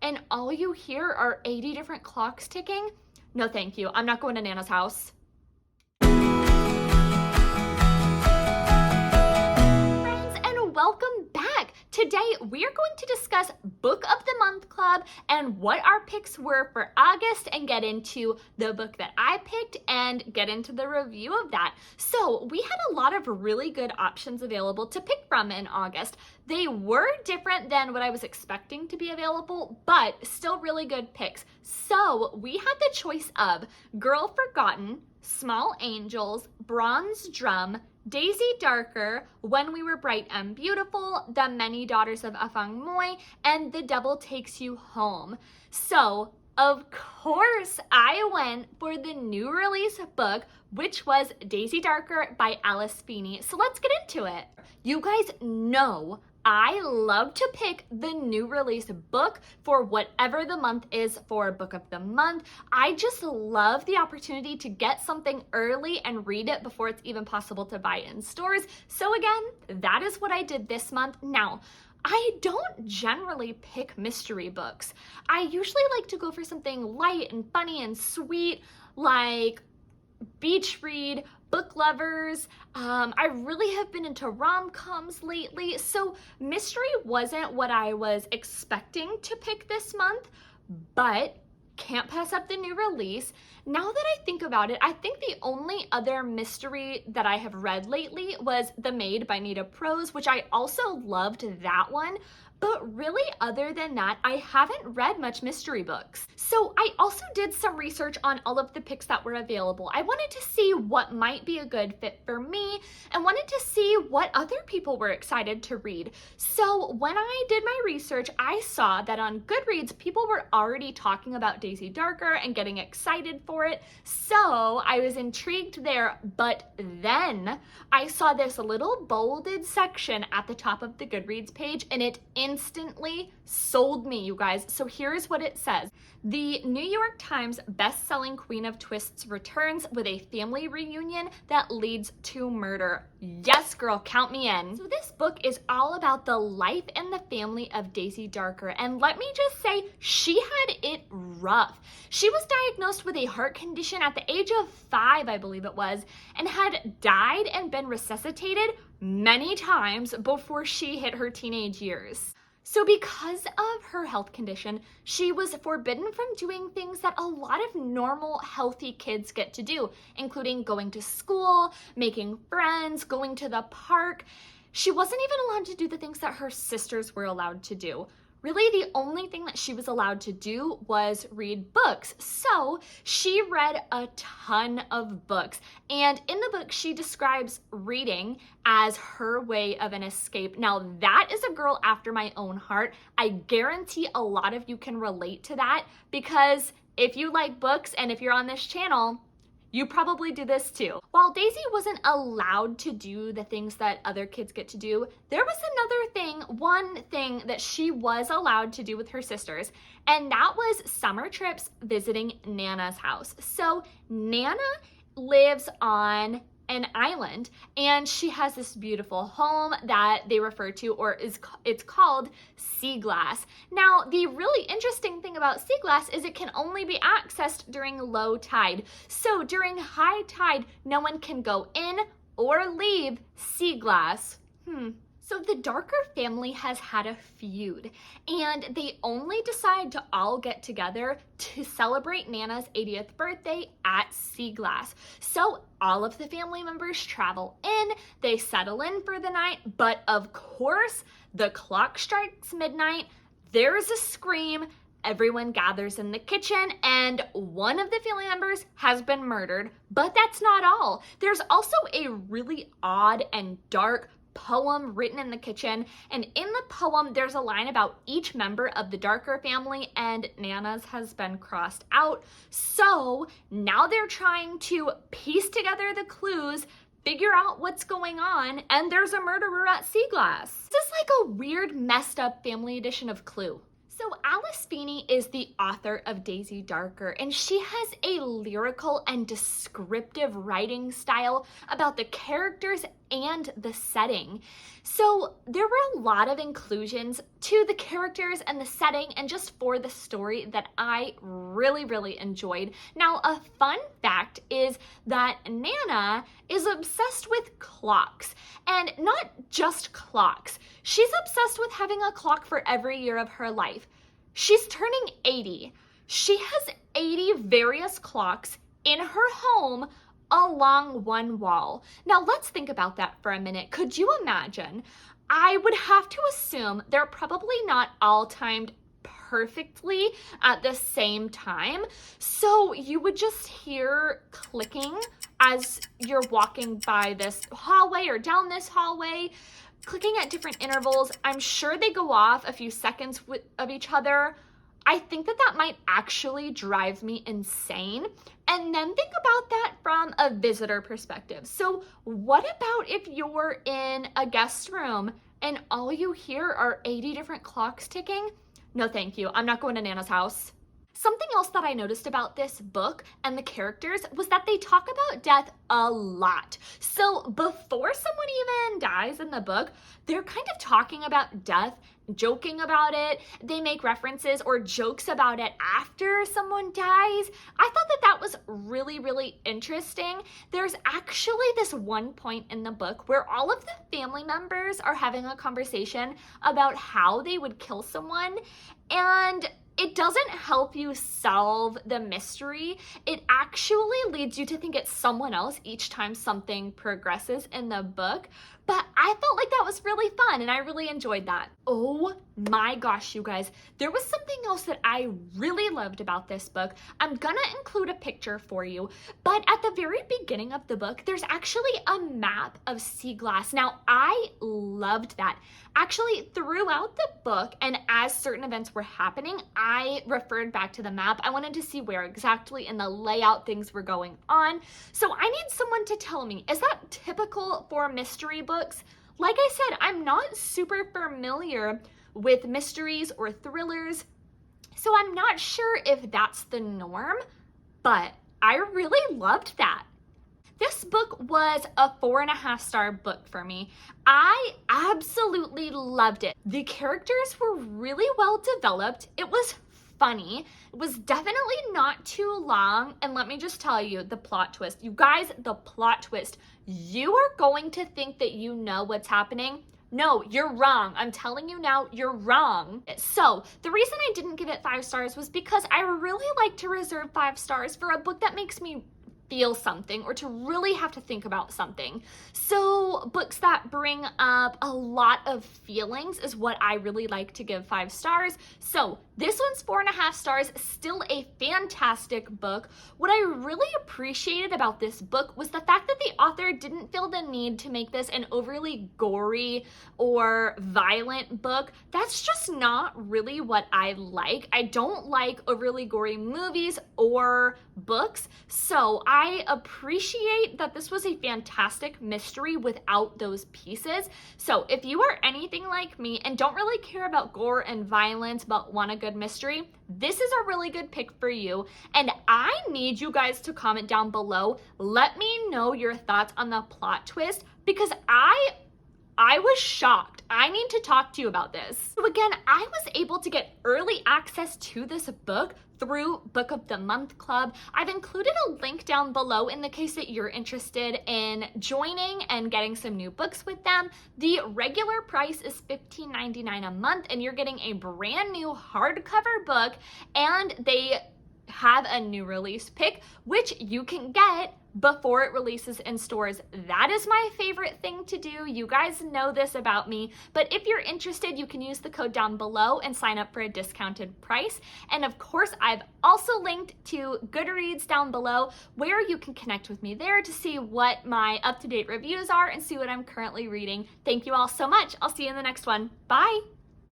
and all you hear are 80 different clocks ticking? No, thank you. I'm not going to Nana's house. Friends, and welcome back. Today, we are going to discuss Book of the Month Club and what our picks were for August and get into the book that I picked and get into the review of that. So we had a lot of really good options available to pick from in August. They were different than what I was expecting to be available, but still really good picks. So we had the choice of Girl Forgotten, Small Angels, Bronze Drum, Daisy Darker, When We Were Bright and Beautiful, The Many Daughters of Afang Moy, and The Devil Takes You Home. So, of course, I went for the new release book, which was Daisy Darker by Alice Feeney. So let's get into it. You guys know I love to pick the new release book for whatever the month is for Book of the Month. I just love the opportunity to get something early and read it before it's even possible to buy in stores. So again, that is what I did this month. Now, I don't generally pick mystery books. I usually like to go for something light and funny and sweet, like beach read, book lovers. I really have been into rom-coms lately, so mystery wasn't what I was expecting to pick this month, but can't pass up the new release. Now that I think about it, I think the only other mystery that I have read lately was The Maid by Nita Prose, which I also loved that one. But really, other than that, I haven't read much mystery books. So I also did some research on all of the picks that were available. I wanted to see what might be a good fit for me and wanted to see what other people were excited to read. So when I did my research, I saw that on Goodreads, people were already talking about Daisy Darker and getting excited for it. So I was intrigued there, but then I saw this little bolded section at the top of the Goodreads page, and it instantly sold me, you guys. So here's what it says. The New York Times best-selling Queen of Twists returns with a family reunion that leads to murder. Yes, girl, count me in. So this book is all about the life and the family of Daisy Darker. And let me just say, she had it rough. She was diagnosed with a heart condition at the age of 5, I believe it was, and had died and been resuscitated many times before she hit her teenage years. So because of her health condition, she was forbidden from doing things that a lot of normal, healthy kids get to do, including going to school, making friends, going to the park. She wasn't even allowed to do the things that her sisters were allowed to do. Really, the only thing that she was allowed to do was read books. So she read a ton of books. And in the book, she describes reading as her way of an escape. Now, that is a girl after my own heart. I guarantee a lot of you can relate to that, because if you like books and if you're on this channel, you probably do this too. While Daisy wasn't allowed to do the things that other kids get to do, there was another thing, one thing that she was allowed to do with her sisters, and that was summer trips visiting Nana's house. So Nana lives on an island, and she has this beautiful home that they refer to, or it's called Sea Glass. Now, the really interesting thing about Sea Glass is it can only be accessed during low tide. So during high tide, no one can go in or leave Sea Glass. So the Darker family has had a feud, and they only decide to all get together to celebrate Nana's 80th birthday at Sea Glass. So all of the family members travel in, they settle in for the night, but of course, the clock strikes midnight, there's a scream, everyone gathers in the kitchen, and one of the family members has been murdered. But that's not all. There's also a really odd and dark poem written in the kitchen, and in the poem there's a line about each member of the Darker family, and Nana's has been crossed out. So now they're trying to piece together the clues, figure out what's going on, and there's a murderer at Sea Glass. This is like a weird, messed up family edition of Clue. So Alice Feeney is the author of Daisy Darker, and she has a lyrical and descriptive writing style about the characters and the setting. So there were a lot of inclusions to the characters and the setting and just for the story that I really, really enjoyed. Now, a fun fact is that Nana is obsessed with clocks, and not just clocks. She's obsessed with having a clock for every year of her life. She's turning 80. She has 80 various clocks in her home along one wall. Now let's think about that for a minute. Could you imagine? I would have to assume they're probably not all timed perfectly at the same time. So you would just hear clicking as you're walking by this hallway or down this hallway, clicking at different intervals. I'm sure they go off a few seconds of each other. I think that might actually drive me insane. And then think about that from a visitor perspective. So what about if you're in a guest room and all you hear are 80 different clocks ticking? No, thank you. I'm not going to Nana's house. Something else that I noticed about this book and the characters was that they talk about death a lot. So before someone even dies in the book, they're kind of talking about death, joking about it. They make references or jokes about it after someone dies. I thought that was really, really interesting. There's actually this one point in the book where all of the family members are having a conversation about how they would kill someone, and it doesn't help you solve the mystery. It actually leads you to think it's someone else each time something progresses in the book. But I felt like that was really fun and I really enjoyed that. Oh my gosh, you guys. There was something else that I really loved about this book. I'm gonna include a picture for you, but at the very beginning of the book, there's actually a map of sea glass. Now, I loved that. Actually, throughout the book and as certain events were happening, I referred back to the map. I wanted to see where exactly in the layout things were going on. So I need someone to tell me, is that typical for mystery books? Like I said, I'm not super familiar with mysteries or thrillers, so I'm not sure if that's the norm, but I really loved that. This book was a 4.5-star book for me. I absolutely loved it. The characters were really well developed. It was funny. It was definitely not too long. And let me just tell you, the plot twist. You guys, the plot twist. You are going to think that you know what's happening. No, you're wrong. I'm telling you now, you're wrong. So the reason I didn't give it 5 stars was because I really like to reserve 5 stars for a book that makes me feel something or to really have to think about something. So books that bring up a lot of feelings is what I really like to give 5 stars. So this one's 4.5 stars, still a fantastic book. What I really appreciated about this book was the fact that the author didn't feel the need to make this an overly gory or violent book. That's just not really what I like. I don't like overly gory movies or books. So I appreciate that this was a fantastic mystery without those pieces. So if you are anything like me and don't really care about gore and violence but want a good mystery, this is a really good pick for you. And I need you guys to comment down below. Let me know your thoughts on the plot twist because I was shocked. I need to talk to you about this. So again, I was able to get early access to this book through Book of the Month Club. I've included a link down below in the case that you're interested in joining and getting some new books with them. The regular price is $15.99 a month and you're getting a brand new hardcover book, and they have a new release pick, which you can get before it releases in stores. That is my favorite thing to do. You guys know this about me, but if you're interested, you can use the code down below and sign up for a discounted price. And of course, I've also linked to Goodreads down below where you can connect with me there to see what my up-to-date reviews are and see what I'm currently reading. Thank you all so much. I'll see you in the next one. Bye.